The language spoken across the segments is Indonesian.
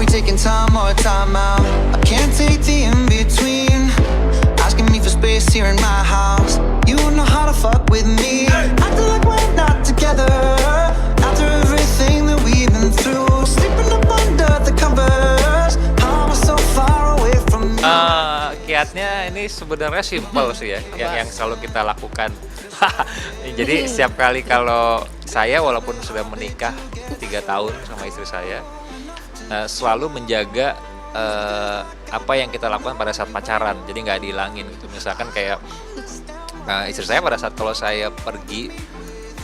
we taking time or time out? I can't take the in-between. Asking me for space here in my house. You know how to fuck with me. Acting like we're not together. After everything that we've been through. Sleeping up under the covers. How am I so far away from you? Kiatnya ini sebenarnya simpel sih ya, yang selalu kita lakukan. Jadi setiap kali kalau saya walaupun sudah menikah 3 tahun sama istri saya, selalu menjaga apa yang kita lakukan pada saat pacaran, jadi nggak dihilangin gitu. Misalkan kayak istri saya pada saat kalau saya pergi,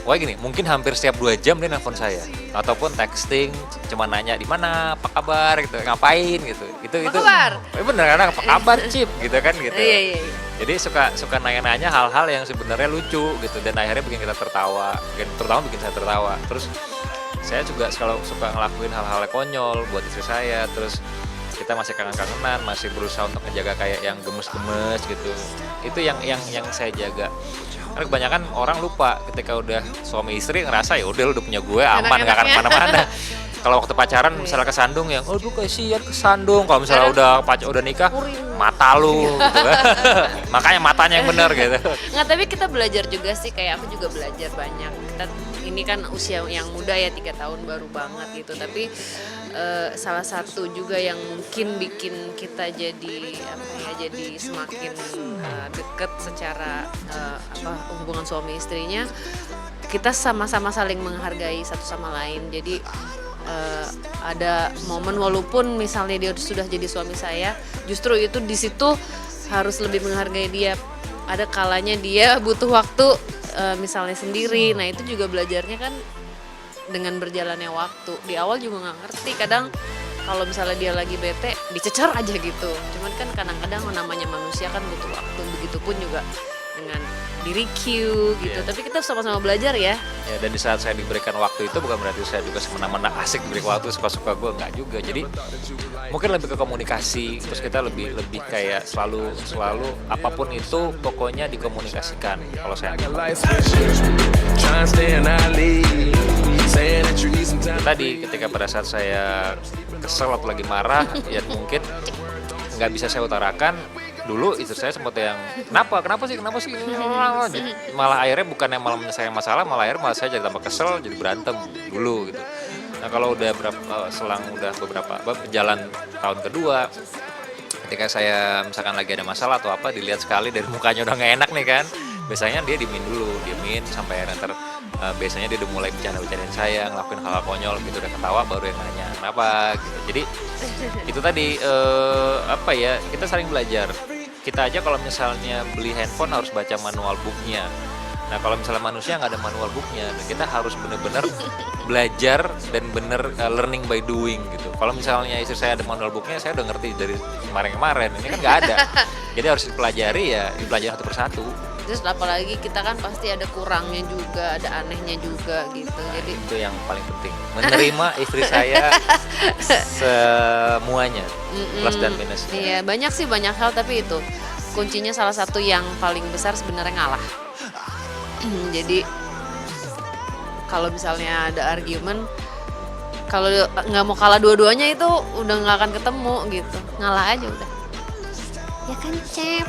wah gini, mungkin hampir setiap 2 jam dia nelfon saya ataupun texting, cuma nanya di mana, apa kabar gitu, ngapain gitu. Itu kabar? Bener kan, apa kabar Cip gitu kan gitu. Iya. Jadi suka nanya-nanya hal-hal yang sebenarnya lucu gitu dan akhirnya bikin kita tertawa, terutama bikin saya tertawa. Terus saya juga selalu suka ngelakuin hal-hal konyol buat istri saya. Terus kita masih kangen-kangenan, masih berusaha untuk menjaga kayak yang gemes-gemes gitu. Itu yang saya jaga. Karena kebanyakan orang lupa ketika udah suami istri ngerasa ya udah lu udah punya gue aman, nggak akan kemana-mana. Kalau waktu pacaran misalnya kesandung yang, aduh kasihan kesandung. Kalau misalnya udah nikah, mata lu gitu kan. Makanya matanya yang benar gitu. Nggak, tapi kita belajar juga sih, kayak aku juga belajar banyak. Kita ini kan usia yang muda ya, 3 tahun baru banget gitu. Tapi salah satu juga yang mungkin bikin kita jadi semakin deket secara hubungan suami istrinya, kita sama-sama saling menghargai satu sama lain. Jadi ada momen walaupun misalnya dia sudah jadi suami saya, justru itu di situ harus lebih menghargai dia. Ada kalanya dia butuh waktu misalnya sendiri. Nah itu juga belajarnya kan dengan berjalannya waktu. Di awal juga nggak ngerti, kadang kalau misalnya dia lagi bete dicecer aja gitu. Cuman kan kadang-kadang namanya manusia kan butuh waktu. Begitupun juga dengan diri Q gitu. Yeah. Tapi kita sama-sama belajar ya. Ya, dan di saat saya diberikan waktu itu bukan berarti saya juga semena-mena asik diberi waktu, suka-suka gue, enggak juga. Jadi mungkin lebih ke komunikasi, terus kita lebih kayak selalu apapun itu pokoknya dikomunikasikan kalau saya. Tadi ketika pada saat saya kesel atau lagi marah, ya mungkin nggak bisa saya utarakan. Dulu istri saya sempat yang kenapa sih malah akhirnya bukannya malah menyelesaikan masalah, malah saya jadi tambah kesel, jadi berantem dulu gitu. Nah kalau udah selang beberapa berjalan tahun kedua, ketika saya misalkan lagi ada masalah atau apa, dilihat sekali dari mukanya udah nggak enak nih kan, biasanya dia diemin sampai akhirnya biasanya dia udah mulai bercanda-bercandain saya, ngelakuin hal-hal konyol gitu, udah ketawa baru yang nanya kenapa gitu. Jadi itu tadi kita saling belajar. Kita aja kalau misalnya beli handphone harus baca manual booknya. Nah kalau misalnya manusia nggak ada manual booknya, kita harus benar-benar belajar dan learning by doing gitu. Kalau misalnya istri saya ada manual booknya, saya udah ngerti dari kemarin, ini kan nggak ada. Jadi harus dipelajari satu persatu. Terus apalagi kita kan pasti ada kurangnya juga, ada anehnya juga gitu. Nah, jadi itu yang paling penting, menerima istri saya semuanya, plus dan minus. Iya, banyak hal, tapi itu kuncinya salah satu yang paling besar sebenarnya ngalah. Jadi kalau misalnya ada argumen, kalau nggak mau kalah dua-duanya itu udah nggak akan ketemu gitu, ngalah aja udah. Ya kan, Cep?